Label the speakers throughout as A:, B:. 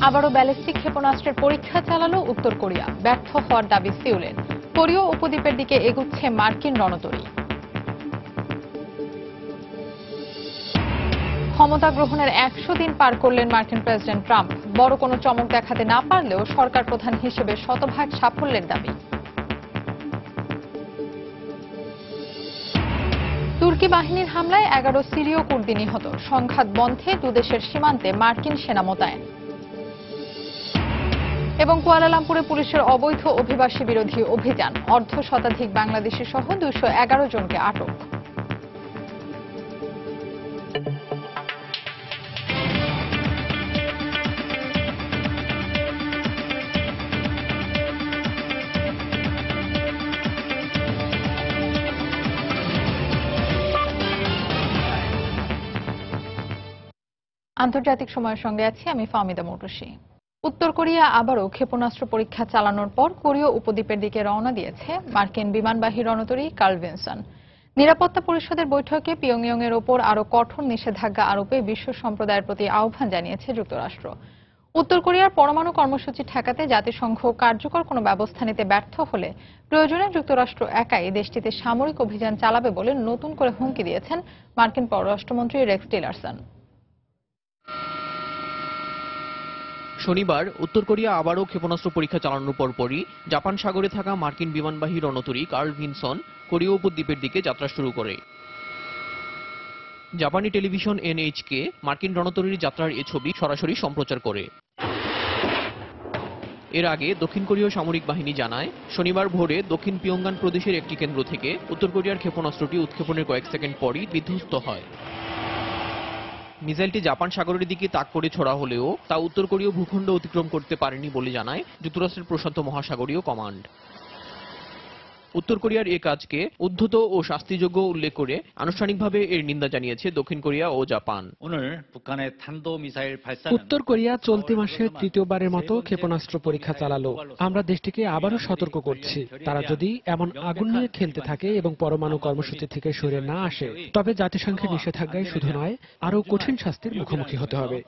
A: আবারও ব্যালিস্টিক ক্ষেপণাস্ত্রের পরীক্ষা চালালো উত্তর কোরিয়া। ব্যর্থ হওয়ার দাবি সিউলের। কোরীয় উপদ্বীপের দিকে এগুচ্ছে মার্কিন রণতরী। ক্ষমতা গ্রহণের 100 দিন পার করলেন মার্কিন প্রেসিডেন্ট ট্রাম্প। বড় কোনো চমক দেখাতে না পারলেও সরকার প্রধান হিসেবে শতভাগ সাফল্যের দাবি। তুর্কি বাহিনীর হামলায় 11 সিরীয় কুর্দি নিহত। সংঘাত বন্ধে দুদেশের সীমান্তে মার্কিন সেনা মোতায়েন। এবং কুয়ালালামপুরে পুলিশের অবৈধ অভিবাসী বিরোধী অভিযান। অর্ধশতাধিক বাংলাদেশি সহ 211 জনকে আটক। আন্তর্জাতিক সময়ের সঙ্গে আছি আমি ফাহমিদা মোটরসি। উত্তর কোরিয়া আবারও ক্ষেপণাস্ত্র পরীক্ষা চালানোর পর কোরীয় উপদ্বীপের দিকে রওনা দিয়েছে মার্কিন বিমানবাহী রণতরী কার্ল ভিনসন। নিরাপত্তা পরিষদের বৈঠকে পিয়ংইয়ং এর ওপর আরও কঠোর নিষেধাজ্ঞা আরোপে বিশ্ব সম্প্রদায়ের প্রতি আহ্বান জানিয়েছে যুক্তরাষ্ট্র। উত্তর কোরিয়ার পরমাণু কর্মসূচি ঠেকাতে জাতিসংঘ কার্যকর কোনো ব্যবস্থা নিতে ব্যর্থ হলে প্রয়োজনে যুক্তরাষ্ট্র একাই দেশটিতে সামরিক অভিযান চালাবে বলে নতুন করে হুমকি দিয়েছেন মার্কিন পররাষ্ট্রমন্ত্রী রেক্স টিলারসন।
B: শনিবার উত্তর কোরিয়া আবারও ক্ষেপণাস্ত্র পরীক্ষা চালানোর পরপরই জাপান সাগরে থাকা মার্কিন বিমানবাহী রণতরী কার্ল ভিনসন কোরীয় উপদ্বীপের দিকে যাত্রা শুরু করে। জাপানি টেলিভিশন এনএইচকে মার্কিন রণতরীর যাত্রার এ ছবি সরাসরি সম্প্রচার করে। এর আগে দক্ষিণ কোরীয় সামরিক বাহিনী জানায়, শনিবার ভোরে দক্ষিণ পিয়ংগান প্রদেশের একটি কেন্দ্র থেকে উত্তর কোরিয়ার ক্ষেপণাস্ত্রটি উৎক্ষেপণের কয়েক সেকেন্ড পরই বিধ্বস্ত হয়। মিসাইলটি জাপান সাগরের দিকে তাক করে ছোড়া হলেও তা উত্তর কোরীয় ভূখণ্ড অতিক্রম করতে পারেনি বলে জানায় যুক্তরাষ্ট্রের প্রশান্ত মহাসাগরীয় কমান্ড। উত্তর কোরিয়ার এ কাজকে উদ্ধত ও শাস্তিযোগ্য উল্লেখ করে আনুষ্ঠানিকভাবে এর নিন্দা জানিয়েছে দক্ষিণ কোরিয়া ও জাপান।
C: উত্তর কোরিয়া চলতি মাসে তৃতীয়বারের মতো ক্ষেপণাস্ত্র পরীক্ষা চালালো। আমরা দেশটিকে আবারও সতর্ক করছি, তারা যদি এমন আগুন নিয়ে খেলতে থাকে এবং পরমাণু কর্মসূচি থেকে সরে না আসে, তবে জাতিসংঘের নিষেধাজ্ঞায় শুধু নয়, আরও কঠিন শাস্তির মুখোমুখি হতে হবে।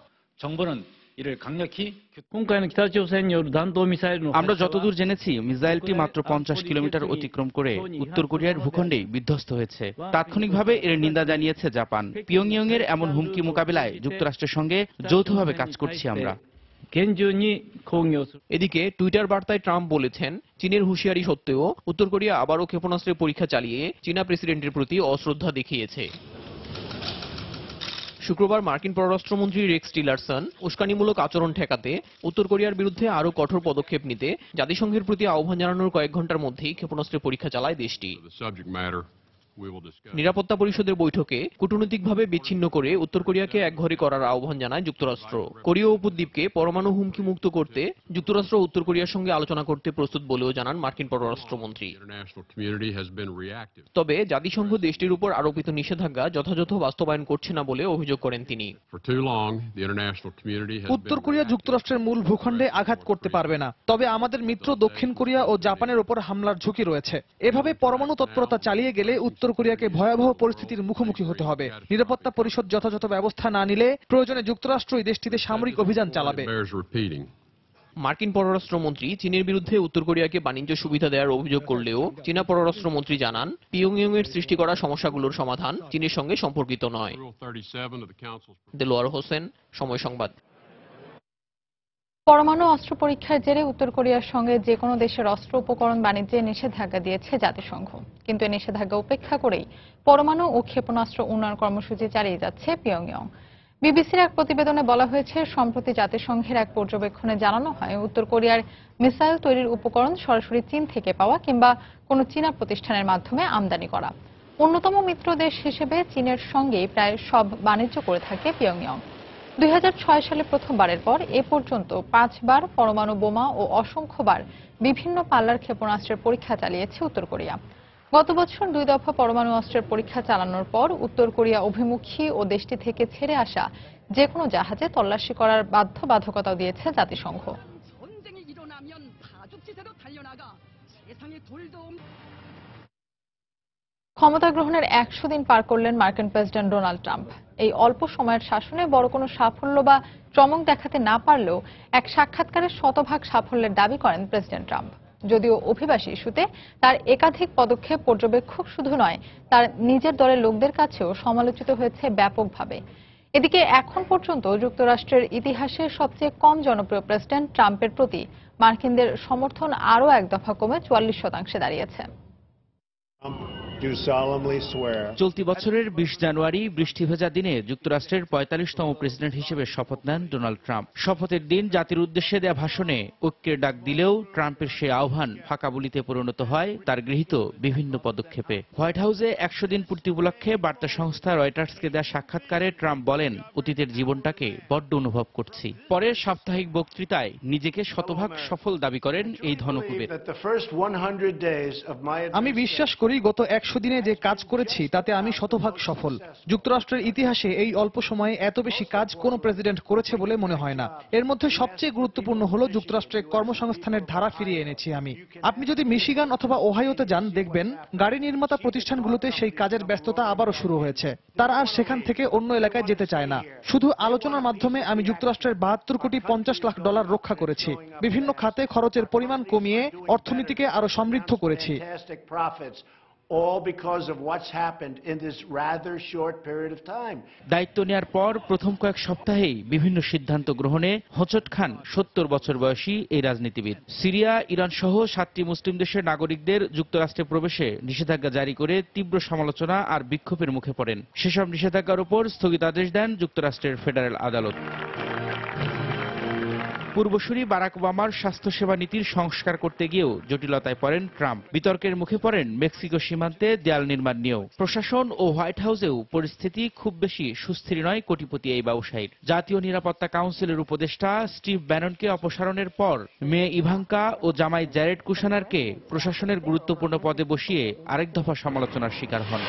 D: আমরা যতদূর জেনেছি, মিসাইলটি মাত্র 50 কিলোমিটার অতিক্রম করে উত্তর কোরিয়ার ভূখণ্ডে বিধ্বস্ত হয়েছে। তাৎক্ষণিকভাবে এর নিন্দা জানিয়েছে জাপান। পিয়ংইয়ং এর এমন হুমকি মোকাবিলায় যুক্তরাষ্ট্রের সঙ্গে যৌথভাবে কাজ করছি আমরা।
B: এদিকে টুইটার বার্তায় ট্রাম্প বলেছেন, চীনের হুঁশিয়ারি সত্ত্বেও উত্তর কোরিয়া আবারও ক্ষেপণাস্ত্রের পরীক্ষা চালিয়ে চীনা প্রেসিডেন্টের প্রতি অশ্রদ্ধা দেখিয়েছে। শুক্রবার মার্কিন পররাষ্ট্রমন্ত্রী রেক্স টিলারসন উস্কানিমূলক আচরণ ঠেকাতে উত্তর কোরিয়ার বিরুদ্ধে আরও কঠোর পদক্ষেপ নিতে জাতিসংঘের প্রতি আহ্বান জানানোর কয়েক ঘণ্টার মধ্যেই ক্ষেপণাস্ত্রের পরীক্ষা চালায় দেশটি। নিরাপত্তা পরিষদের বৈঠকে কূটনৈতিকভাবে বিচ্ছিন্ন করে উত্তর কোরিয়াকে একঘরে করার আহ্বান জানায় যুক্তরাষ্ট্র। কোরীয় উপদ্বীপকে পরমাণু হুমকি মুক্ত করতে যুক্তরাষ্ট্র উত্তর কোরিয়ার সঙ্গে আলোচনা করতে প্রস্তুত বলেও জানান মার্কিন পররাষ্ট্রমন্ত্রী। তবে জাতিসংঘ দেশটির উপর আরোপিত নিষেধাজ্ঞা যথাযথ বাস্তবায়ন করছে না বলে অভিযোগ করেন তিনি।
E: উত্তর কোরিয়া যুক্তরাষ্ট্রের মূল ভূখণ্ডে আঘাত করতে পারবে না, তবে আমাদের মিত্র দক্ষিণ কোরিয়া ও জাপানের ওপর হামলার ঝুঁকি রয়েছে। এভাবে পরমাণু তৎপরতা চালিয়ে গেলে উত্তর কোরিয়াকে ভয়াবহ পরিস্থিতির মুখোমুখি হতে হবে। নিরাপত্তা পরিষদ যথাযথ ব্যবস্থা না নিলে প্রয়োজনে যুক্তরাষ্ট্র এই দেশটিতে সামরিক অভিযান চালাবে।
B: মার্কিন পররাষ্ট্রমন্ত্রী চীনের বিরুদ্ধে উত্তর কোরিয়াকে বাণিজ্য সুবিধা দেওয়ার অভিযোগ করলেও চীনা পররাষ্ট্রমন্ত্রী জানান, পিয়ংইয়ং এর সৃষ্টি করা সমস্যাগুলোর সমাধান চীনের সঙ্গে সম্পর্কিত নয়। দেলোয়ার হোসেন, সময় সংবাদ।
A: পরমাণু অস্ত্র পরীক্ষার জেরে উত্তর কোরিয়ার সঙ্গে যে কোনো দেশের অস্ত্র উপকরণ বাণিজ্যে নিষেধাজ্ঞা দিয়েছে জাতিসংঘ। কিন্তু এই নিষেধাজ্ঞা উপেক্ষা করেই পরমাণু ও ক্ষেপণাস্ত্র উন্নয়ন কর্মসূচি চালিয়ে যাচ্ছে পিয়ংইয়ং। বিবিসির এক প্রতিবেদনে বলা হয়েছে, সম্প্রতি জাতিসংঘের এক পর্যবেক্ষণে জানানো হয়, উত্তর কোরিয়ার মিসাইল তৈরির উপকরণ সরাসরি চীন থেকে পাওয়া কিংবা কোনো চীনা প্রতিষ্ঠানের মাধ্যমে আমদানি করা। অন্যতম মিত্র দেশ হিসেবে চীনের সঙ্গেই প্রায় সব বাণিজ্য করে থাকে পিয়ংইয়ং। 2006 সালে প্রথমবারের পর এ পর্যন্ত 5 বার পরমাণু বোমা ও অসংখ্যবার বিভিন্ন পাল্লার ক্ষেপণাস্ত্রের পরীক্ষা চালিয়েছে উত্তর কোরিয়া। গত বছর 2 দফা পরমাণু অস্ত্রের পরীক্ষা চালানোর পর উত্তর কোরিয়া অভিমুখী ও দেশটি থেকে ছেড়ে আসা যে কোনো জাহাজে তল্লাশি করার বাধ্যবাধকতাও দিয়েছে জাতিসংঘ। ক্ষমতা গ্রহণের 100 দিন পার করলেন মার্কিন প্রেসিডেন্ট ডোনাল্ড ট্রাম্প। এই অল্প সময়ের শাসনে বড় কোনো সাফল্য বা চমক দেখাতে না পারলেও এক সাক্ষাৎকারে শতভাগ সাফল্যের দাবি করেন প্রেসিডেন্ট ট্রাম্প। যদিও অভিবাসী ইস্যুতে তার একাধিক পদক্ষেপ পর্যবেক্ষক শুধু নয়, তার নিজের দলের লোকদের কাছেও সমালোচিত হয়েছে ব্যাপকভাবে। এদিকে এখন পর্যন্ত যুক্তরাষ্ট্রের ইতিহাসে সবচেয়ে কম জনপ্রিয় প্রেসিডেন্ট ট্রাম্পের প্রতি মার্কিনদের সমর্থন আরও এক দফা কমে 44% দাঁড়িয়েছে।
D: চলতি বছরের 20 জানুয়ারি বৃষ্টি ভেজা দিনে যুক্তরাষ্ট্রের 45তম প্রেসিডেন্ট হিসেবে শপথ নেন ডোনাল্ড ট্রাম্প। শপথের দিন জাতির উদ্দেশ্যে দেয়া ভাষণে ঐক্যের ডাক দিলেও ট্রাম্পের সেই আহ্বান ফাঁকা বলিতে পরিণত হয় তার গৃহীত বিভিন্ন পদক্ষেপে। হোয়াইট হাউসে 100 দিন পূর্তি উপলক্ষে বার্তা সংস্থা রয়টার্সকে দেয়া সাক্ষাৎকারে ট্রাম্প বলেন, অতীতের জীবনটাকে বড্ড অনুভব করছি। পরের সাপ্তাহিক বক্তৃতায় নিজেকে শতভাগ সফল দাবি করেন এই ধনকুবের।
E: আমি বিশ্বাস করি গত 100 দিনে যে কাজ করেছি তাতে আমি শতভাগ সফল। যুক্তরাষ্ট্রের ইতিহাসে এই অল্প সময়ে এত বেশি কাজ কোনো প্রেসিডেন্ট করেছে বলে মনে হয় না। এর মধ্যে সবচেয়ে গুরুত্বপূর্ণ হলো যুক্তরাষ্ট্রে কর্মসংস্থানের ধারা ফিরিয়ে এনেছি আমি। আপনি যদি মিশিগান অথবা ওহাইওতে যান, দেখবেন গাড়ি নির্মাতা প্রতিষ্ঠানগুলোতে সেই কাজের ব্যস্ততা আবারও শুরু হয়েছে। তারা আর সেখান থেকে অন্য এলাকায় যেতে চায় না। শুধু আলোচনার মাধ্যমে আমি যুক্তরাষ্ট্রের 72 কোটি 50 লাখ ডলার রক্ষা করেছি। বিভিন্ন খাতে খরচের পরিমাণ কমিয়ে অর্থনীতিকে আরো সমৃদ্ধ করেছি।
F: all because of what's happened in this rather short period of time.
D: দায়িত্ব নেয়ার পর প্রথম কয়েক সপ্তাহেই বিভিন্ন সিদ্ধান্ত গ্রহণে হোঁচট খান 70 বছর বয়সী এই রাজনীতিবিদ। সিরিয়া, ইরান সহ 7টি মুসলিম দেশের নাগরিকদের যুক্তরাষ্ট্রে প্রবেশে নিষেধাজ্ঞা জারি করে তীব্র সমালোচনা আর বিক্ষোভের মুখে পড়েন। সেসব নিষেধাজ্ঞার উপর স্থগিতাদেশ দেন যুক্তরাষ্ট্রের ফেডারেল আদালত। পূর্বসূরি বারাক ওবামার স্বাস্থ্যসেবা নীতির সংস্কার করতে গিয়েও জটিলতায় পড়েন ট্রাম্প। বিতর্কের মুখে পড়েন মেক্সিকো সীমান্তে দেয়াল নির্মাণ নিয়েও। প্রশাসন ও হোয়াইট হাউসেও পরিস্থিতি খুব বেশি সুস্থির নয় কোটিপতি এই ব্যবসায়ীর। জাতীয় নিরাপত্তা কাউন্সিলের উপদেষ্টা স্টিভ ব্যাননকে অপসারণের পর মেয়ে ইভাঙ্কা ও জামাই জ্যারেড কুশনারকে প্রশাসনের গুরুত্বপূর্ণ পদে বসিয়ে আরেক দফা সমালোচনার শিকার হন।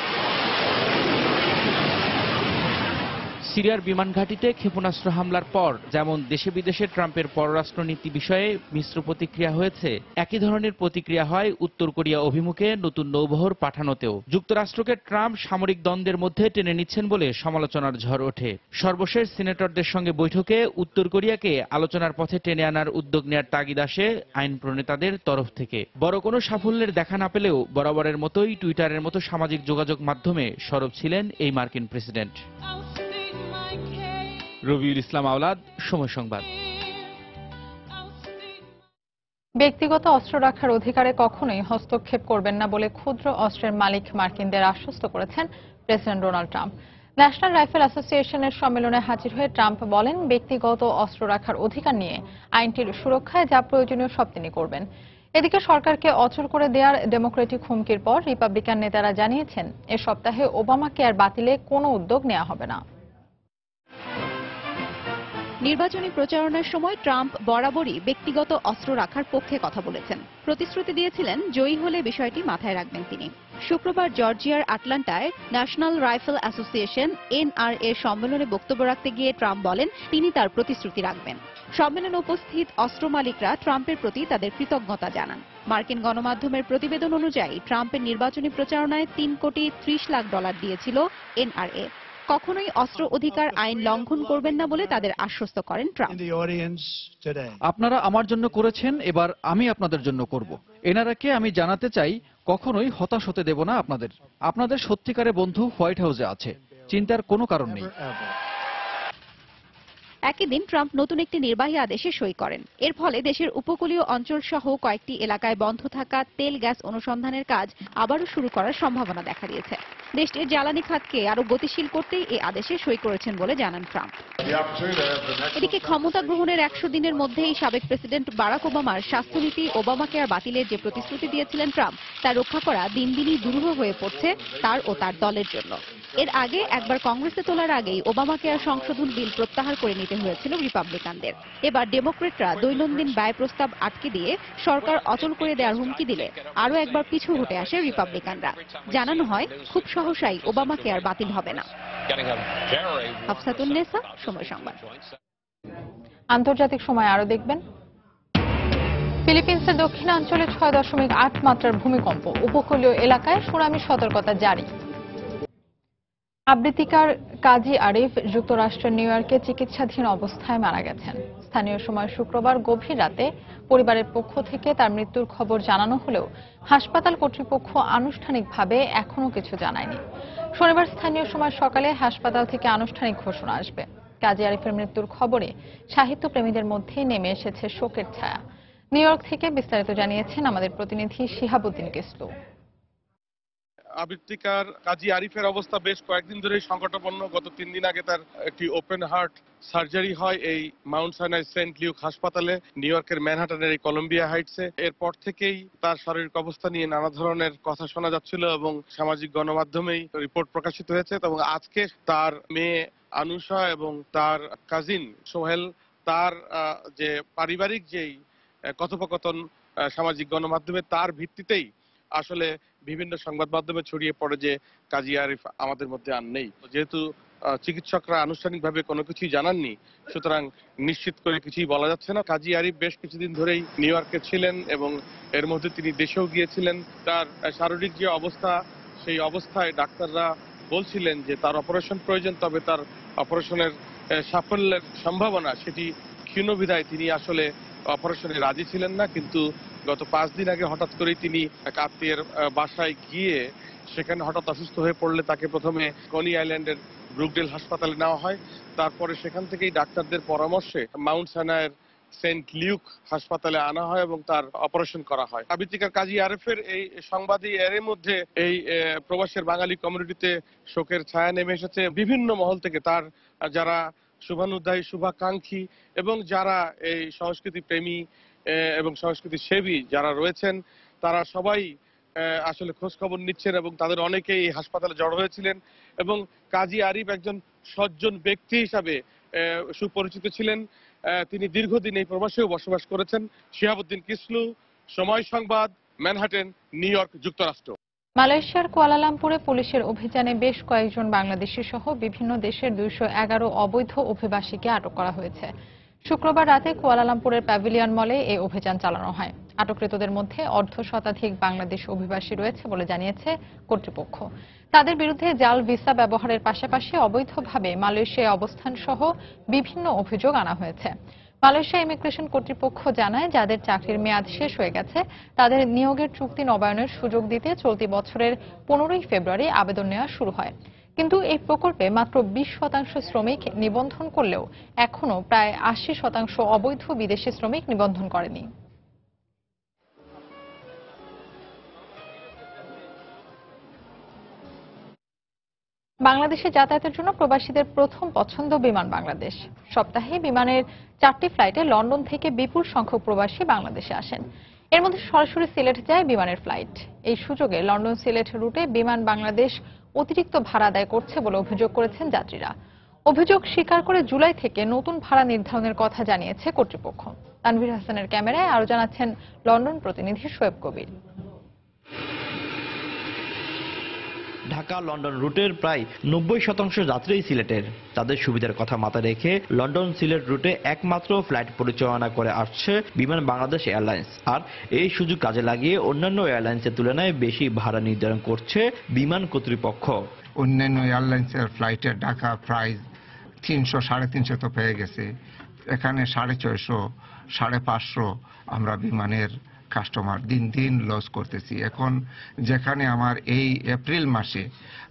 D: সিরিয়ার বিমান ঘাঁটিতে ক্ষেপণাস্ত্র হামলার পর যেমন দেশে বিদেশে ট্রাম্পের পররাষ্ট্রনীতি বিষয়ে মিশ্র প্রতিক্রিয়া হয়েছে, একই ধরনের প্রতিক্রিয়া হয় উত্তর কোরিয়া অভিমুখে নতুন নৌবহর পাঠানোতেও। যুক্তরাষ্ট্রকে ট্রাম্প সামরিক দ্বন্দ্বের মধ্যে টেনে নিচ্ছেন বলে সমালোচনার ঝড় ওঠে। সর্বশেষ সিনেটরদের সঙ্গে বৈঠকে উত্তর কোরিয়াকে আলোচনার পথে টেনে আনার উদ্যোগ নেওয়ার তাগিদ আসে আইন প্রণেতাদের তরফ থেকে। বড় কোনো সাফল্যের দেখা না পেলেও বরাবরের মতোই টুইটারের মতো সামাজিক যোগাযোগ মাধ্যমে সরব ছিলেন এই মার্কিন প্রেসিডেন্ট। রবিউল ইসলাম আওলাদ, সময় সংবাদ।
A: ব্যক্তিগত অস্ত্র রাখার অধিকারে কখনোই হস্তক্ষেপ করবেন না বলে ক্ষুদ্র অস্ত্রের মালিক মার্কিনদের আশ্বস্ত করেছেন president Donald Trump. National rifle অ্যাসোসিয়েশনের সম্মেলনে হাজির হয়ে ট্রাম্প বলেন, ব্যক্তিগত অস্ত্র রাখার অধিকার নিয়ে আইনটির সুরক্ষায় যা প্রয়োজনীয় সব তিনি করবেন। এদিকে সরকারকে অচল করে দেওয়ার ডেমোক্রেটিক হুমকির পর রিপাবলিকান নেতারা জানিয়েছেন, এ সপ্তাহে ওবামা কেয়ার বাতিলে কোনো উদ্যোগ নেওয়া হবে না।
G: নির্বাচনী প্রচারণার সময় ট্রাম্প বরাবরই ব্যক্তিগত অস্ত্র রাখার পক্ষে কথা বলেছেন। প্রতিশ্রুতি দিয়েছিলেন জয়ী হলে বিষয়টি মাথায় রাখবেন তিনি। শুক্রবার জর্জিয়ার আটলান্টায় ন্যাশনাল রাইফেল অ্যাসোসিয়েশন NRA সম্মেলনে বক্তব্য রাখতে গিয়ে ট্রাম্প বলেন তিনি তার প্রতিশ্রুতি রাখবেন। সম্মেলনে উপস্থিত অস্ত্র মালিকরা ট্রাম্পের প্রতি তাদের কৃতজ্ঞতা জানান। মার্কিন গণমাধ্যমের প্রতিবেদন অনুযায়ী ট্রাম্পের নির্বাচনী প্রচারণায় $3 কোটি 30 লাখ দিয়েছিল NRA। কখনোই অস্ত্র অধিকার আইন লঙ্ঘন করবেন না বলে তাদের আশ্বস্ত করেন ট্রাম্প।
H: আপনারা আমার জন্য করেছেন, এবার আমি আপনাদের জন্য করব। এনারাকে আমি জানাতে চাই, কখনোই হতাশ হতে দেব না আপনাদের। আপনাদের সত্যিকারের বন্ধু হোয়াইট হাউসে আছে, চিন্তার কোনো কারণ নেই।
G: একই দিন ট্রাম্প নতুন একটি নির্বাহী আদেশে সই করেন। এর ফলে দেশের উপকূলীয় অঞ্চল সহ কয়েকটি এলাকায় বন্ধ থাকা তেল গ্যাস অনুসন্ধানের কাজ আবারও শুরু করার সম্ভাবনা দেখা দিয়েছে। দেশটির জ্বালানি খাতকে আরো গতিশীল করতেই এই আদেশে সই করেছেন বলে জানান ট্রাম্প। এদিকে ক্ষমতা গ্রহণের 100 দিনের মধ্যেই সাবেক প্রেসিডেন্ট বারাক ওবামার স্বাস্থ্যনীতি ওবামা কেয়ার বাতিলের যে প্রতিশ্রুতি দিয়েছিলেন ট্রাম্প, তা রক্ষা করা দিন দিনই দুরূহ হয়ে পড়ছে তার ও তার দলের জন্য। এর আগে একবার কংগ্রেসে তোলার আগেই ওবামা কেয়ার সংশোধন বিল প্রত্যাহার করে নিতে হয়েছিল রিপাবলিকানদের। এবার ডেমোক্রেটরা দৈনন্দিন ব্যয় প্রস্তাব আটকে দিয়ে সরকার অচল করে দেওয়ার হুমকি দিলে আরও একবার পিছু হটে আসে রিপাবলিকানরা। জানানো হয় খুব সহসাই ওবামা কেয়ার বাতিল হবে না। হাফসাতুন্নেসা, সময় সংবাদ।
A: আন্তর্জাতিক সময় আরো দেখবেন। ফিলিপিন্সের দক্ষিণাঞ্চলে 6.8 মাত্রার ভূমিকম্প, উপকূলীয় এলাকায় সুনামি সতর্কতা জারি। আবৃত্তিকার কাজী আরিফ যুক্তরাষ্ট্রের নিউ ইয়র্কে চিকিৎসাধীন অবস্থায় মারা গেছেন। স্থানীয় সময় শুক্রবার গভীর রাতে পরিবারের পক্ষ থেকে তার মৃত্যুর খবর জানানো হলেও হাসপাতাল কর্তৃপক্ষ আনুষ্ঠানিকভাবে এখনো কিছু জানায়নি। শনিবার স্থানীয় সময় সকালে হাসপাতাল থেকে আনুষ্ঠানিক ঘোষণা আসবে। কাজী আরিফের মৃত্যুর খবরে সাহিত্যপ্রেমীদের মধ্যে নেমে এসেছে শোকের ছায়া। নিউ ইয়র্ক থেকে বিস্তারিত জানিয়েছেন আমাদের প্রতিনিধি শিহাবুদ্দিন কিসলু।
I: আবৃত্তিকার কাজী আরিফের অবস্থা বেশ কয়েকদিন ধরেই সংকটাপন্ন। গত 3 দিন আগে তার একটি ওপেন হার্ট সার্জারি হয় এই মাউন্ট সাইনাই সেন্ট লিউক হাসপাতালে, নিউ ইয়র্কের ম্যানহাটনের এই কলম্বিয়া হাইটসে। এরপর থেকেই তার শারীরিক অবস্থা নিয়ে নানা ধরনের কথা শোনা যাচ্ছিল এবং সামাজিক গণমাধ্যমেই রিপোর্ট প্রকাশিত হয়েছে। এবং আজকে তার মেয়ে আনুষা এবং তার কাজিন সোহেল তার যে পারিবারিক যেই কথোপকথন সামাজিক গণমাধ্যমে, তার ভিত্তিতেই আসলে বিভিন্ন সংবাদ মাধ্যমে ছড়িয়ে পড়ে যে কাজী আরিফ আমাদের মধ্যে আর নেই। যেহেতু চিকিৎসকরা আনুষ্ঠানিকভাবে কোনো কিছুই জানাননি, সুতরাং নিশ্চিত করে কিছুই বলা যাচ্ছে না। কাজী আরিফ বেশ কিছুদিন ধরেই নিউ ইয়র্কে ছিলেন এবং এর মধ্যে তিনি দেশেও গিয়েছিলেন। তার শারীরিক যে অবস্থা, সেই অবস্থায় ডাক্তাররা বলছিলেন যে তার অপারেশন প্রয়োজন, তবে তার অপারেশনের সাফল্যের সম্ভাবনা সেটি ক্ষীণ বিধায় তিনি আসলে অপারেশনে রাজি ছিলেন না। কিন্তু গত 5 দিন আগে হঠাৎ করেই তিনি এক আত্মীয়ের বাসায় গিয়ে সেখানে হঠাৎ অসুস্থ হয়ে পড়লে তাকে প্রথমে কনি আইল্যান্ডের ব্রুকডেল হাসপাতালে নেওয়া হয়। তারপরে সেখান থেকেই ডাক্তারদের পরামর্শে মাউন্ট সাইনাইয়ের সেন্ট লিউক হাসপাতালে আনা হয় এবং তার অপারেশন করা হয়। আবৃত্তিকার কাজী আরিফের এই সংবাদই এর মধ্যে এই প্রবাসের বাঙালি কমিউনিটিতে শোকের ছায়া নেমে এসেছে। বিভিন্ন মহল থেকে তার যারা শুভানুধ্যায়ী, শুভাকাঙ্ক্ষী এবং যারা এই সংস্কৃতি প্রেমী এবং সংস্কৃতি সেবী যারা রয়েছেন, তারা সবাই আসলে খোঁজ খবর নিচ্ছেন এবং তাদের অনেকেই এই হাসপাতালে জড়ো হয়েছিলেন। এবং কাজী আরিফ একজন সজ্জন ব্যক্তি হিসাবে সুপরিচিত ছিলেন। তিনি দীর্ঘদিন এই প্রবাসেও বসবাস করেছেন। শিহাবুদ্দিন কিসলু, সময় সংবাদ, ম্যানহাটেন, নিউ ইয়র্ক, যুক্তরাষ্ট্র।
A: মালয়েশিয়ার কুয়ালালামপুরে পুলিশের অভিযানে বেশ কয়েকজন বাংলাদেশি সহ বিভিন্ন দেশের 211 অবৈধ অভিবাসীকে আটক করা হয়েছে। শুক্রবার রাতে কুয়ালালামপুরের প্যাভিলিয়ন মলে এই অভিযান চালানো হয়। আটককৃতদের মধ্যে অর্ধশতাধিক বাংলাদেশ অভিবাসী রয়েছে বলে জানিয়েছে কর্তৃপক্ষ। তাদের বিরুদ্ধে জাল ভিসা ব্যবহারের পাশাপাশি অবৈধভাবে মালয়েশিয়ায় অবস্থান সহ বিভিন্ন অভিযোগ আনা হয়েছে। মালয়েশিয়া ইমিগ্রেশন কর্তৃপক্ষ জানায়, যাদের চাকরির মেয়াদ শেষ হয়ে গেছে তাদের নিয়োগের চুক্তি নবায়নের সুযোগ দিতে চলতি বছরের 15 ফেব্রুয়ারি আবেদন নেওয়া শুরু হয়। কিন্তু এই প্রকল্পে মাত্র 20% শ্রমিক নিবন্ধন করলেও এখনো প্রায় 80% অবৈধ বিদেশি শ্রমিক নিবন্ধন করেনি। বাংলাদেশে যাতায়াতের জন্য প্রবাসীদের প্রথম পছন্দ বিমান বাংলাদেশ। সপ্তাহে বিমানের 4টি ফ্লাইটে লন্ডন থেকে বিপুল সংখ্যক প্রবাসী বাংলাদেশে আসেন। এর মধ্যে সরাসরি সিলেট যায় বিমানের ফ্লাইট। এই সুযোগে লন্ডন সিলেট রুটে বিমান বাংলাদেশ অতিরিক্ত ভাড়া আদায় করছে বলে অভিযোগ করেছেন যাত্রীরা। অভিযোগ স্বীকার করে জুলাই থেকে নতুন ভাড়া নির্ধারণের কথা জানিয়েছে কর্তৃপক্ষ। তানভীর হাসানের ক্যামেরায় আরো জানাচ্ছেন লন্ডন প্রতিনিধি শোয়েব কবির।
J: ঢাকা লন্ডন রুটের প্রায় 90% যাত্রী সিলেটের। তাদের সুবিধার কথা মাথায় রেখে লন্ডন সিলেট রুটে একমাত্র ফ্লাইট পরিচালনা করে আসছে বিমান বাংলাদেশ এয়ারলাইন্স। আর এই সুযোগ কাজে লাগিয়ে অন্যান্য এয়ারলাইন্সের তুলনায় বেশি ভাড়া নির্ধারণ করছে বিমান কর্তৃপক্ষ।
K: অন্যান্য এয়ারলাইন্সের ফ্লাইটের ঢাকা প্রাইস 300 350 তো পেয়ে গেছে, এখানে 450 550 আমরা বিমানের কাস্টমার দিন দিন লস করতেছি। এখন যেখানে আমার এই এপ্রিল মাসে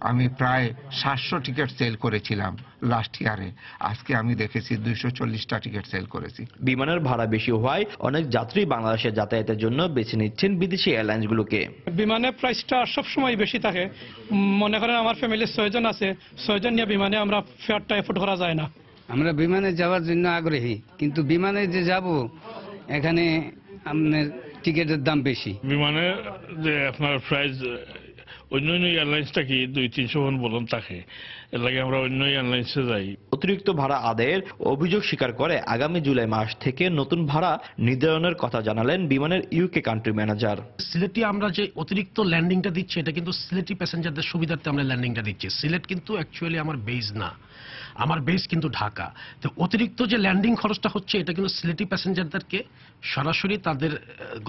K: আমি প্রায় 700 টিকিট সেল করেছিলাম লাস্ট ইয়ারে, আজকে আমি দেখেছি 240টা টিকিট সেল করেছি।
J: বিমানের ভাড়া বেশি হওয়ায় অনেক যাত্রী বাংলাদেশে যাতায়াতের জন্য বেছে নিচ্ছেন বিদেশি এয়ারলাইন্সগুলোকে।
L: বিমানের প্রাইসটা সবসময় বেশি থাকে। মনে করেন আমার ফ্যামিলির 6 জন আছে, 6 জন নিয়ে বিমানে আমরা ফেয়ারটা এফোর্ড করা যায় না।
M: আমরা বিমানে যাওয়ার জন্য আগ্রহী, কিন্তু বিমানে যে যাব এখানে আপনার টিকিটের দাম বেশি।
N: বিমানে যে আপনার প্রাইস অন্য এয়ারলাইন্সটা কি 200-300 গুণ বলুন থাকে, এর লাগে আমরা অন্য এয়ারলাইন্সে যাই।
J: অতিরিক্ত ভাড়া আদায়ের অভিযোগ স্বীকার করে আগামী জুলাই মাস থেকে নতুন ভাড়া নির্ধারণের কথা জানালেন বিমানের ইউকে কান্ট্রি ম্যানেজার।
O: সিলেটে আমরা যে অতিরিক্ত ল্যান্ডিংটা দিচ্ছি, এটা কিন্তু সিলেটি প্যাসেঞ্জারদের সুবিধার্থে আমরা ল্যান্ডিংটা দিচ্ছি। সিলেট কিন্তু অ্যাকচুয়ালি আমার বেজ না। আমার বেস কিন্তু ঢাকা। তো অতিরিক্ত যে ল্যান্ডিং খরচটা হচ্ছে এটা কিন্তু সিলেটি প্যাসেঞ্জারদেরকে সরাসরি তাদের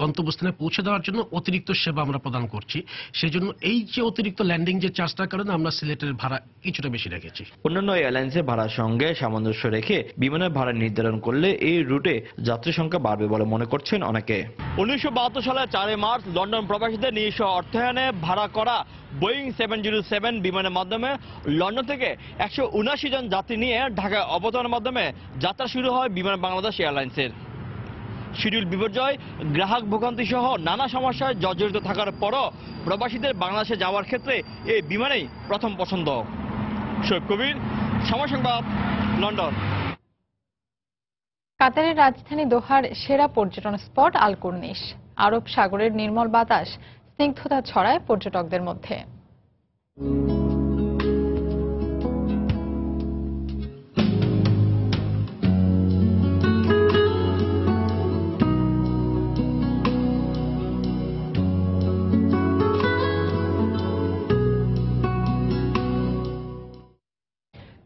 O: গন্তব্যস্থানে পৌঁছে দেওয়ার জন্য অতিরিক্ত সেবা আমরা প্রদান করছি। সেই জন্য এই যে অতিরিক্ত ল্যান্ডিং যে চার্জটার কারণে আমরা সিলেটের ভাড়া কিছুটা বেশি রেখেছি।
J: অন্যান্য এয়ারলাইন্সের ভাড়ার সঙ্গে সামঞ্জস্য রেখে বিমানের ভাড়া নির্ধারণ করলে এই রুটে যাত্রী সংখ্যা বাড়বে বলে মনে করছেন অনেকে। 1972 সালে 4 মার্চ লন্ডন প্রবাসীদের নিজস্ব অর্থায়নে ভাড়া করা বোয়িং 707 বিমানের মাধ্যমে লন্ডন থেকে 179 জন যাত্রী নিয়ে ঢাকায় অবতরণের মাধ্যমে যাত্রা শুরু হয় বিমান বাংলাদেশ এয়ারলাইন্সের। শিডিউল বিপর্যয়, গ্রাহক ভোগান্তি সহ নানা সমস্যায় জর্জরিত থাকার পরও প্রবাসীদের বাংলাদেশে যাওয়ার ক্ষেত্রে এই বিমানেই প্রথম পছন্দ। শোয়েব কবির, সময় সংবাদ, লন্ডন।
A: কাতারের রাজধানী দোহার সেরা পর্যটন স্পট আল কুর্নিশ। আরব সাগরের নির্মল বাতাস স্নিগ্ধতা ছড়ায় পর্যটকদের মধ্যে।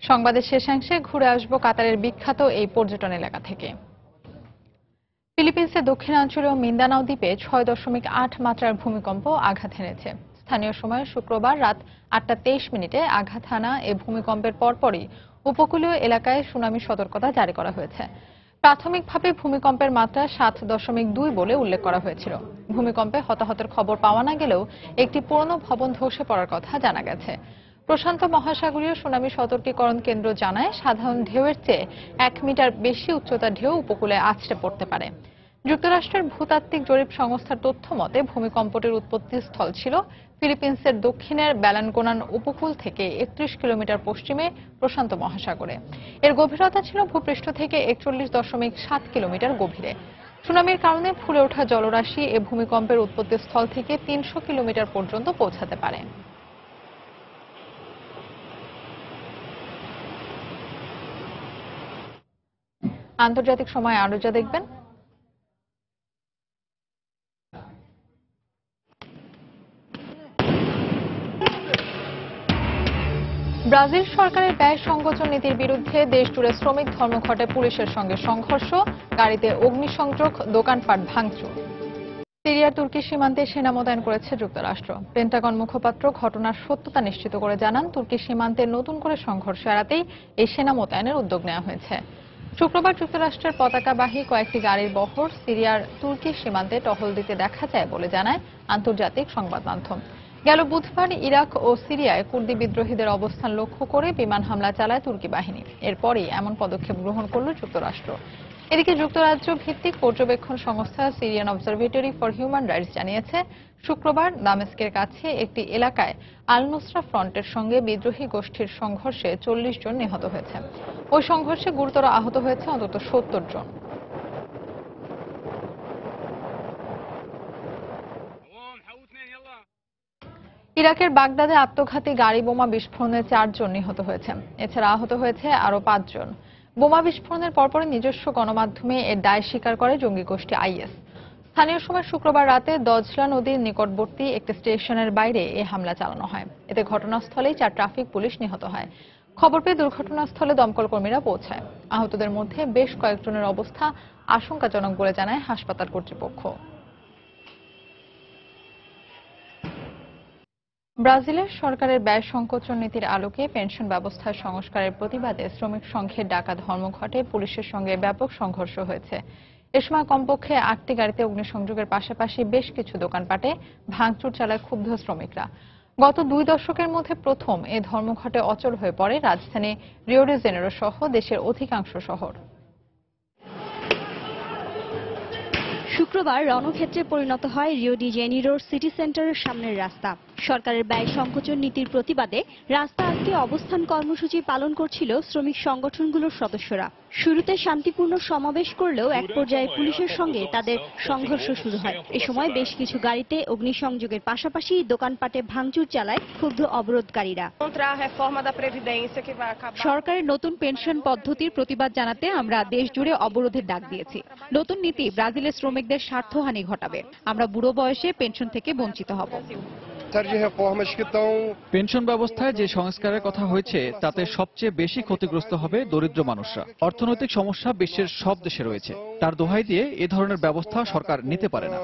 A: সংবাদের শেষাংশে ঘুরে আসবো কাতারের বিখ্যাত এই পর্যটন এলাকা থেকে। ফিলিপিন্সের দক্ষিণাঞ্চলীয় মিন্দানাও দ্বীপে 6.8 মাত্রার ভূমিকম্প আঘাত হেনেছে। স্থানীয় সময় শুক্রবার রাত 8:23 আঘাত হানা এ ভূমিকম্পের পরপরই উপকূলীয় এলাকায় সুনামি সতর্কতা জারি করা হয়েছে। প্রাথমিকভাবে ভূমিকম্পের মাত্রা 7.2 বলে উল্লেখ করা হয়েছিল। ভূমিকম্পে হতাহতের খবর পাওয়া না গেলেও একটি পুরনো ভবন ধসে পড়ার কথা জানা গেছে। প্রশান্ত মহাসাগরীয় সুনামি সতর্কীকরণ কেন্দ্র জানায় সাধারণ ঢেউয়ের চেয়ে 1 মিটার বেশি উচ্চতার ঢেউ উপকূলে আছড়ে পড়তে পারে। যুক্তরাষ্ট্রের ভূতাত্ত্বিক জরিপ সংস্থার তথ্য মতে ভূমিকম্পটির উৎপত্তিস্থল ছিল ফিলিপিন্সের দক্ষিণের ব্যালানগোনান উপকূল থেকে 31 কিলোমিটার পশ্চিমে প্রশান্ত মহাসাগরে। এর গভীরতা ছিল ভূপৃষ্ঠ থেকে 41.7 কিলোমিটার গভীরে। সুনামির কারণে ফুলে ওঠা জলরাশি এ ভূমিকম্পের উৎপত্তিস্থল থেকে 300 কিলোমিটার পর্যন্ত পৌঁছাতে পারে। আন্তর্জাতিক সময় আরো যা দেখবেন। ব্রাজিল সরকারের ব্যয় সংকোচন নীতির বিরুদ্ধে দেশজুড়ে শ্রমিক ধর্মঘটে পুলিশের সঙ্গে সংঘর্ষ, গাড়িতে অগ্নিসংযোগ, দোকানপাট ভাঙচুর। সিরিয়ার তুর্কি সীমান্তে সেনা মোতায়েন করেছে যুক্তরাষ্ট্র। পেন্টাগন মুখপাত্র ঘটনার সত্যতা নিশ্চিত করে জানান, তুর্কি সীমান্তে নতুন করে সংঘর্ষ এড়াতেই এই সেনা মোতায়েনের উদ্যোগ নেওয়া হয়েছে। শুক্রবার যুক্তরাষ্ট্রের পতাকাবাহী কয়েকটি গাড়ির বহর সিরিয়ার তুর্কি সীমান্তে টহল দিতে দেখা যায় বলে জানায় আন্তর্জাতিক সংবাদ মাধ্যম। গেল বুধবার ইরাক ও সিরিয়ায় কুর্দি বিদ্রোহীদের অবস্থান লক্ষ্য করে বিমান হামলা চালায় তুর্কি বাহিনী। এরপরই এমন পদক্ষেপ গ্রহণ করল যুক্তরাষ্ট্র। এদিকে যুক্তরাজ্য ভিত্তিক পর্যবেক্ষণ সংস্থা Syrian observatory for human rights জানিয়েছে, শুক্রবার দামেস্কের কাছে একটি এলাকায় আল নুসরা ফ্রন্টের সঙ্গে বিদ্রোহী গোষ্ঠীর সংঘর্ষে 40 জন নিহত হয়েছে। ওই সংঘর্ষে গুরুতর আহত হয়েছে অন্তত 70 জন। ইরাকের বাগদাদে আত্মঘাতী গাড়ি বোমা বিস্ফোরণে 4 জন নিহত হয়েছে। এছাড়া আহত হয়েছে আরো 5 জন। বোমা বিস্ফোরণের পরপরই নিজস্ব গণমাধ্যমে এর দায় স্বীকার করে জঙ্গি গোষ্ঠী আইএস। স্থানীয় সময় শুক্রবার রাতে দজলা নদীর নিকটবর্তী একটি স্টেশনের বাইরে এই হামলা চালানো হয়। এতে ঘটনাস্থলেই 4 ট্রাফিক পুলিশ নিহত হয়। খবর পেয়ে দুর্ঘটনাস্থলে দমকল কর্মীরা পৌঁছায়। আহতদের মধ্যে বেশ কয়েকজনের অবস্থা আশঙ্কাজনক বলে জানায় হাসপাতাল কর্তৃপক্ষ। ব্রাজিলের সরকারের ব্যয় সংকোচন নীতির আলোকে পেনশন ব্যবস্থার সংস্কারের প্রতিবাদে শ্রমিক সংঘের ডাকা ধর্মঘটে পুলিশের সঙ্গে ব্যাপক সংঘর্ষ হয়েছে। এ সময় কমপক্ষে 8টি গাড়িতে অগ্নিসংযোগের পাশাপাশি বেশ কিছু দোকানপাটে ভাঙচুর চালায় ক্ষুব্ধ শ্রমিকরা। গত 2 দশকের মধ্যে প্রথম এ ধর্মঘটে অচল হয়ে পড়ে রাজধানী রিও ডি জেনেরো সহ দেশের অধিকাংশ শহর।
P: শুক্রবার রণক্ষেত্রে পরিণত হয় রিও ডি জেনিরোর সিটি সেন্টারের সামনের রাস্তা। সরকারের ব্যয় সংকোচন নীতির প্রতিবাদে রাস্তা আটকে অবস্থান কর্মসূচি পালন করছিল শ্রমিক সংগঠনগুলোর সদস্যরা। শুরুতে শান্তিপূর্ণ সমাবেশ করলেও এক পর্যায়ে পুলিশের সঙ্গে তাদের সংঘর্ষ শুরু হয়। এ সময় বেশ কিছু গাড়িতে অগ্নিসংযোগের পাশাপাশি দোকানপাটে ভাঙচুর চালায় ক্ষুব্ধ অবরোধকারীরা।
G: সরকারের নতুন পেনশন পদ্ধতির প্রতিবাদ জানাতে আমরা দেশ জুড়ে অবরোধের ডাক দিয়েছি। নতুন নীতি ব্রাজিলের শ্রমিকদের স্বার্থহানি ঘটাবে। আমরা বুড়ো বয়সে পেনশন থেকে বঞ্চিত হব।
H: পেনশন ব্যবস্থায় যে সংস্কারের কথা হয়েছে তাতে সবচেয়ে বেশি ক্ষতিগ্রস্ত হবে দরিদ্র মানুষরা। অর্থনৈতিক সমস্যা বিশ্বের সব দেশে রয়েছে, তার দোহাই দিয়ে এ ধরনের ব্যবস্থা সরকার নিতে পারে না।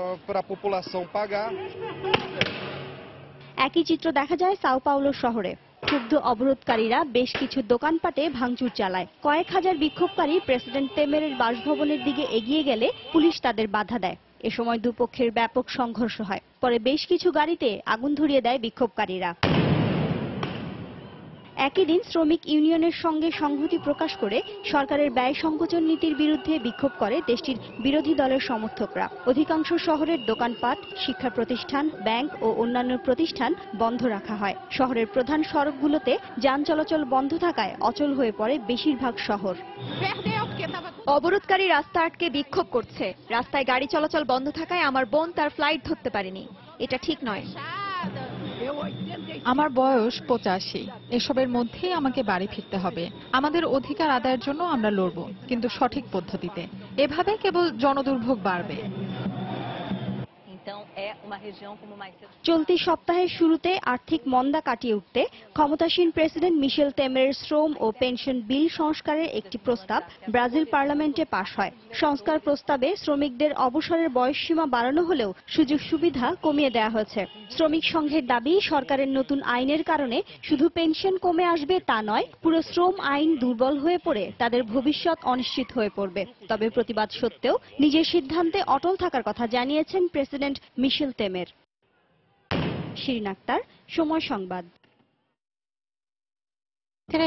P: একই চিত্র দেখা যায় সাও পাওলো শহরে। ক্ষুব্ধ অবরোধকারীরা বেশ কিছু দোকানপাটে ভাঙচুর চালায়। কয়েক হাজার বিক্ষোভকারী প্রেসিডেন্ট তেমেরের বাসভবনের দিকে এগিয়ে গেলে পুলিশ তাদের বাধা দেয়। এ সময় দুপক্ষের ব্যাপক সংঘর্ষ হয়। পরে বেশ কিছু গাড়িতে আগুন ধরিয়ে দেয় বিক্ষোভকারীরা। একই দিন শ্রমিক ইউনিয়নের সঙ্গে সংহতি প্রকাশ করে সরকারের ব্যয় সংকোচন নীতির বিরুদ্ধে বিক্ষোভ করে দেশটির বিরোধী দলের সমর্থকরা। অধিকাংশ শহরের দোকানপাট, শিক্ষা প্রতিষ্ঠান, ব্যাংক ও অন্যান্য প্রতিষ্ঠান বন্ধ রাখা হয়। শহরের প্রধান সড়কগুলোতে যান চলাচল বন্ধ থাকায় অচল হয়ে পড়ে বেশিরভাগ শহর।
G: অবরোধকারী রাস্তা আটকে বিক্ষোভ করছে। রাস্তায় গাড়ি চলাচল বন্ধ থাকায় আমার বোন তার ফ্লাইট ধরতে পারেনি। এটা ঠিক নয়।
A: আমার বয়স 85। এসবের মধ্যেই আমাকে বাড়ি ফিরতে হবে। আমাদের অধিকার আদায়ের জন্য আমরা লড়ব, কিন্তু সঠিক পদ্ধতিতে। এভাবে কেবল জনদুর্ভোগ বাড়বে।
P: চলতি সপ্তাহের শুরুতে আর্থিক মন্দা কাটিয়ে উঠতে ক্ষমতাসীন প্রেসিডেন্ট মিশেল তেমেরের শ্রম ও পেনশন বিল সংস্কারের একটি প্রস্তাব ব্রাজিল পার্লামেন্টে পাশ হয়। সংস্কার প্রস্তাবে শ্রমিকদের অবসরের বয়সসীমা বাড়ানো হলেও সুযোগ সুবিধা কমিয়ে দেওয়া হয়েছে। শ্রমিক সংঘের দাবি, সরকারের নতুন আইনের কারণে শুধু পেনশন কমে আসবে তা নয়, পুরো শ্রম আইন দুর্বল হয়ে পড়ে তাদের ভবিষ্যৎ অনিশ্চিত হয়ে পড়বে। তবে প্রতিবাদ সত্ত্বেও নিজের সিদ্ধান্তে অটল থাকার কথা জানিয়েছেন প্রেসিডেন্ট মিশেল তেমের। শিরিন আক্তার, সময় সংবাদ।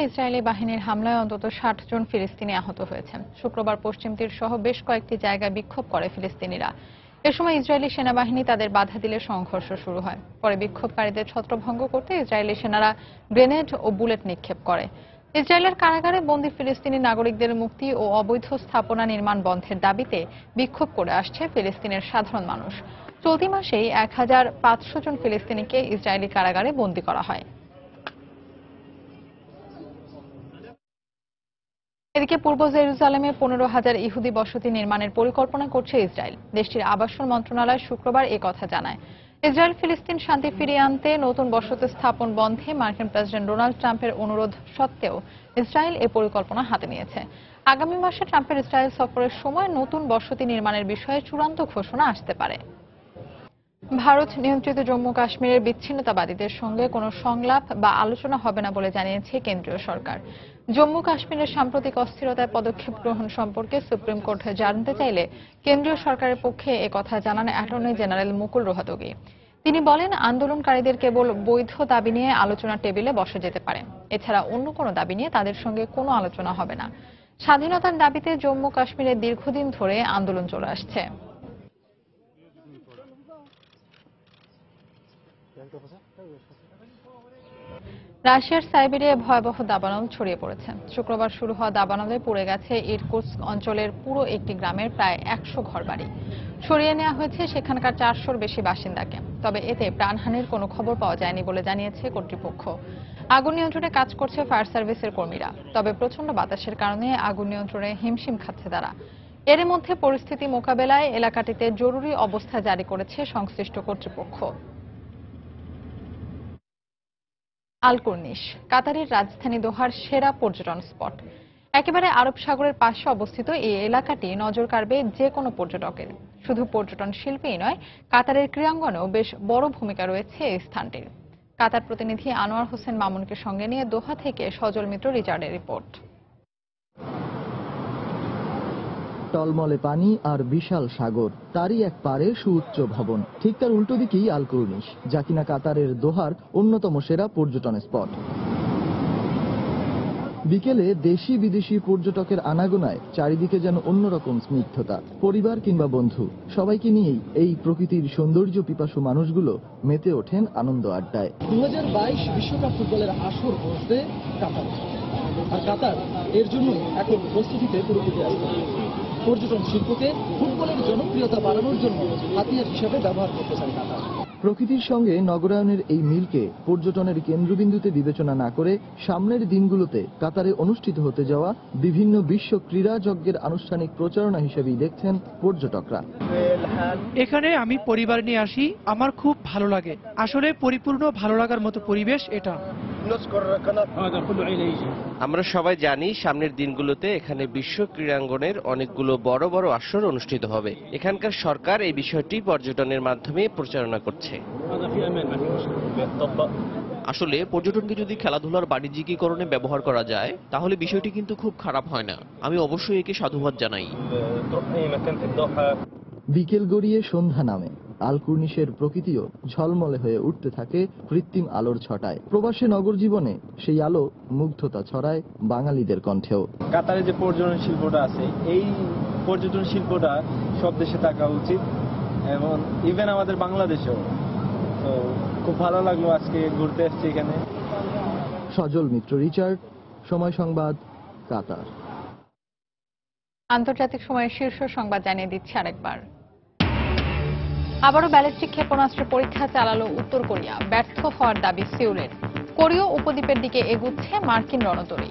A: ইসরায়েলি বাহিনীর হামলায় অন্তত 60 জন ফিলিস্তিনি আহত হয়েছেন। শুক্রবার পশ্চিম তীর সহ বেশ কয়েকটি জায়গায় বিক্ষোভ করে ফিলিস্তিনিরা। এ সময় ইসরায়েলি সেনাবাহিনী তাদের বাধা দিলে সংঘর্ষ শুরু হয়। পরে বিক্ষোভকারীদের ছত্রভঙ্গ করতে ইসরায়েলি সেনারা গ্রেনেড ও বুলেট নিক্ষেপ করে। ইসরায়েলের কারাগারে বন্দী ফিলিস্তিনি নাগরিকদের মুক্তি ও অবৈধ স্থাপনা নির্মাণ বন্ধের দাবিতে বিক্ষোভ করে আসছে ফিলিস্তিনের সাধারণ মানুষ। চলতি মাসেই 1500 জন ফিলিস্তিনিকে ইসরায়েলি কারাগারে বন্দী করা হয়। এদিকে পূর্ব জেরুজালেমে 15,000 ইহুদি বসতি নির্মাণের পরিকল্পনা করছে ইসরায়েল। দেশটির আবাসন মন্ত্রণালয় শুক্রবার এ কথা জানায়। ইসরায়েল ফিলিস্তিন শান্তি ফিরিয়ে আনতে নতুন বসতি স্থাপন বন্ধে মার্কিন প্রেসিডেন্ট ডোনাল্ড ট্রাম্পের অনুরোধ সত্ত্বেও ইসরায়েল এ পরিকল্পনা হাতে নিয়েছে। আগামী মাসে ট্রাম্পের ইসরায়েল সফরের সময় নতুন বসতি নির্মাণের বিষয়ে চূড়ান্ত ঘোষণা আসতে পারে। ভারত নিয়ন্ত্রিত জম্মু কাশ্মীরের বিচ্ছিন্নতাবাদীদের সঙ্গে কোনো সংলাপ বা আলোচনা হবে না বলে জানিয়েছে কেন্দ্রীয় সরকার। জম্মু কাশ্মীরের সাম্প্রতিক অস্থিরতায় পদক্ষেপ গ্রহণ সম্পর্কে সুপ্রিম কোর্ট জানতে চাইলে কেন্দ্রীয় সরকারের পক্ষে একথা জানান অ্যাটর্নি জেনারেল মুকুল রোহাতগি। তিনি বলেন, আন্দোলনকারীদের কেবল বৈধ দাবি নিয়ে আলোচনার টেবিলে বসা যেতে পারে। এছাড়া অন্য কোনো দাবি নিয়ে তাদের সঙ্গে কোনো আলোচনা হবে না। স্বাধীনতার দাবিতে জম্মু কাশ্মীরে দীর্ঘদিন ধরে আন্দোলন চলে আসছে। রাশিয়ার সাইবেরিয়ায় ভয়াবহ দাবানল ছড়িয়ে পড়েছে। শুক্রবার শুরু হওয়া দাবানলে পুড়ে গেছে ইরকুটস্ক অঞ্চলের পুরো একটি গ্রামের প্রায় 100 ঘরবাড়ি। সরিয়ে নেওয়া হয়েছে সেখানকার 400-র বেশি বাসিন্দাকে। তবে এতে প্রাণহানির কোনো খবর পাওয়া যায়নি বলে জানিয়েছে কর্তৃপক্ষ। আগুন নিয়ন্ত্রণে কাজ করছে ফায়ার সার্ভিসের কর্মীরা। তবে প্রচন্ড বাতাসের কারণে আগুন নিয়ন্ত্রণে হিমশিম খাচ্ছে তারা। এর মধ্যে পরিস্থিতি মোকাবেলায় এলাকাটিতে জরুরি অবস্থা জারি করেছে সংশ্লিষ্ট কর্তৃপক্ষ। আল কুর্নিশ কাতারের রাজধানী দোহার সেরা পর্যটন স্পট। একেবারে আরব সাগরের পাশে অবস্থিত এই এলাকাটি নজর কাড়বে যে কোনো পর্যটকের। শুধু পর্যটন শিল্পেই নয়, কাতারের ক্রীড়াঙ্গনেও বেশ বড় ভূমিকা রয়েছে এই স্থানটির। কাতার প্রতিনিধি আনোয়ার হোসেন মামুনকে সঙ্গে নিয়ে দোহা থেকে সজল মিত্র রিচার্ডের রিপোর্ট।
Q: টলমলে পানি আর বিশাল সাগর, তারই এক পারে সুউচ্চ ভবন। ঠিক তার উল্টো দিকেই আল কুর্নিশ, যা কিনা কাতারের দোহার অন্যতম সেরা পর্যটন স্পট। বিকেলে দেশি বিদেশি পর্যটকের আনাগোনায় চারিদিকে যেন অন্যরকম স্নিগ্ধতা। পরিবার কিংবা বন্ধু সবাইকে নিয়েই এই প্রকৃতির সৌন্দর্য পিপাসু মানুষগুলো মেতে ওঠেন আনন্দ আড্ডায়। 2022 বিশ্বকাপ ফুটবলের আসর বসবে কাতারে, আর কাতার এর জন্যই এখন প্রস্তুতিতে পুরোপুরি ব্যস্ত। পর্যটন শিল্পকে ফুটবলের জনপ্রিয়তা বাড়ানোর জন্য হাতিয়ার হিসাবে ব্যবহার করতে চায় কাতার। প্রকৃতির সঙ্গে নগরায়নের এই মিলকে পর্যটনের কেন্দ্রবিন্দুতে বিবেচনা না করে সামনের দিনগুলোতে কাতারে অনুষ্ঠিত হতে যাওয়া বিভিন্ন বিশ্ব ক্রীড়া যজ্ঞের আনুষ্ঠানিক প্রচারণা হিসেবেই দেখছেন পর্যটকরা।
R: এখানে আমি পরিবার নিয়ে আসি, আমার খুব ভালো লাগে। আসলে পরিপূর্ণ ভালো লাগার মতো পরিবেশ এটা।
S: আমরা সবাই জানি সামনের দিনগুলোতে এখানে বিশ্ব ক্রীড়াঙ্গনের অনেকগুলো বড় বড় আসর অনুষ্ঠিত হবে। এখানকার সরকার এই বিষয়টি পর্যটনের মাধ্যমে প্রচারণা করছে।
B: আসলে পর্যটনকে যদি খেলাধুলার বাণিজ্যিকীকরণে ব্যবহার করা যায় তাহলে বিষয়টি কিন্তু খুব খারাপ হয় না। আমি অবশ্যই একে সাধুবাদ জানাই।
Q: বিকেল গড়িয়ে সন্ধ্যা নামে আলকুর্নিশের প্রকৃতিও ঝলমলে হয়ে উঠতে থাকে কৃত্রিম আলোর ছটায়। প্রবাসী নগর জীবনে সেই আলো মুগ্ধতা ছড়ায় বাঙালিদের কণ্ঠেও।
T: কাতারে যে পর্যটন শিল্পটা আছে, এই পর্যটন শিল্পটা সব দেশে থাকা উচিত এবং ইভেন আমাদের বাংলাদেশেও। তো খুব ভালো লাগলো আজকে ঘুরতে এসেছি এখানে।
Q: সজল মিত্র, রিচার্ড, সময় সংবাদ, কাতার।
A: আন্তর্জাতিক সময়ের শীর্ষ সংবাদ জানিয়ে দিচ্ছে আরেকবার। আবারও ব্যালিস্টিক ক্ষেপণাস্ত্র পরীক্ষা চালালো উত্তর কোরিয়া। ব্যর্থ হওয়ার দাবি সিউলের। কোরীয় উপদ্বীপের দিকে এগুচ্ছে মার্কিন রণতরী।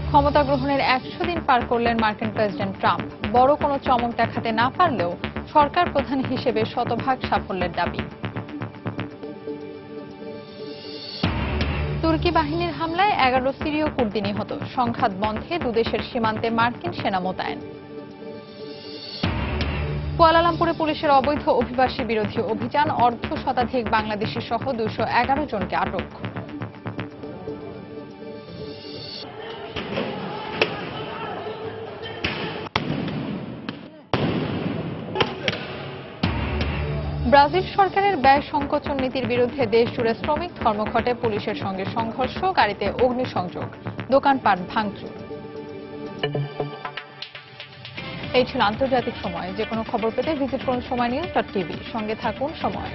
A: ক্ষমতা গ্রহণের 100 দিন পার করলেন মার্কিন প্রেসিডেন্ট ট্রাম্প। বড় কোনো চমক দেখাতে না পারলেও সরকার প্রধান হিসেবে শতভাগ সাফল্যের দাবি। তুর্কি বাহিনীর হামলায় 11 সিরীয় কুর্দি নিহত। সংঘাত বন্ধে দুদেশের সীমান্তে মার্কিন সেনা মোতায়েন। কুয়ালালামপুরে পুলিশের অবৈধ অভিবাসী বিরোধী অভিযান। অর্ধ শতাধিক বাংলাদেশি সহ 211 জনকে আটক। ব্রাজিল সরকারের ব্যয় সংকোচন নীতির বিরুদ্ধে দেশ জুড়ে শ্রমিক ধর্মঘটে পুলিশের সঙ্গে সংঘর্ষ, গাড়িতে অগ্নিসংযোগ, দোকানপাট ভাঙচুর। এই ছিল আন্তর্জাতিক সময়। যে কোনো খবর পেতে ভিজিট করুন সময় নিউজ.টিভি। সঙ্গে থাকুন সময়।